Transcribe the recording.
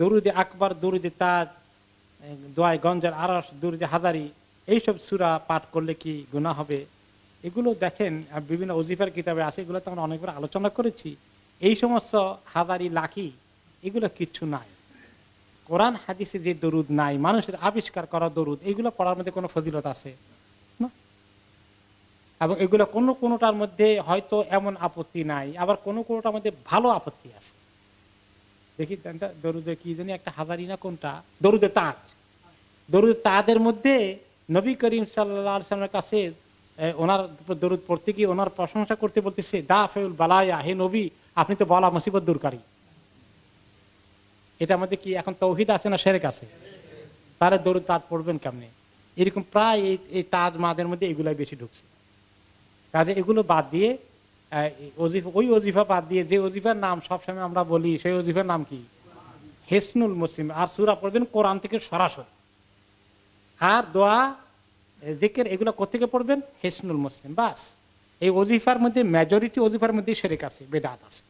দরুদে আকবর, দরুদে তাজ, দোয়াই গঞ্জের আরশ, দরুদে হাজারি, এইসব সূরা পাঠ করলে কি গুনাহ হবে? এগুলো দেখেন বিভিন্ন ওজিফার কিতাবে আছে, এগুলো তো আমরা অনেকবার আলোচনা করেছি। এই সমস্ত হাজারি, লাখি, এগুলো কিচ্ছু নাই। কোরআন হাদিসে যে দরুদ নাই, মানুষের আবিষ্কার করা দরুদ, এগুলো পড়ার মধ্যে কোনো ফজিলত আছে না। এবং এগুলো কোনোটার মধ্যে হয়তো এমন আপত্তি নাই, আবার কোনোটার মধ্যে ভালো আপত্তি আছে। দেখি দরুদে কি জানি একটা হাজারি না কোনটা, দরুদে তাজ, দরুদে তাজের মধ্যে নবী করিম সাল্লাল্লাহু আলাইহি ওয়াসাল্লামের কাছে ওনার দরুদ পড়তে গিয়ে ওনার প্রশংসা করতে বলতেছে, দাফেউল বালায়া, হে নবী আপনি তো বলা মুসিবত দূরকারী। এটার মধ্যে কি এখন তৌহিদ আছে না শিরক আছে? তাহলে দরুদ তাজ পড়বেন কেমনে? এরকম প্রায় এই তাজ মাদের মধ্যে এগুলাই বেশি ঢুকছে। কাজে এগুলো বাদ দিয়ে ওই ওজিফা বাদ দিয়ে যে ওজিফার নাম সবসময় আমরা বলি, সেই ওজিফার নাম কি? হিসনুল মুসলিম। আর সূরা পড়বেন কোরআন থেকে সরাসরি। আর দোয়া, জিকির, এগুলো কোত্থেকে পড়বেন? হিসনুল মুসলিম। বাস। এই ওজিফার মধ্যে মেজরিটি ওজিফার মধ্যে শিরক আছে, বেদাত আছে।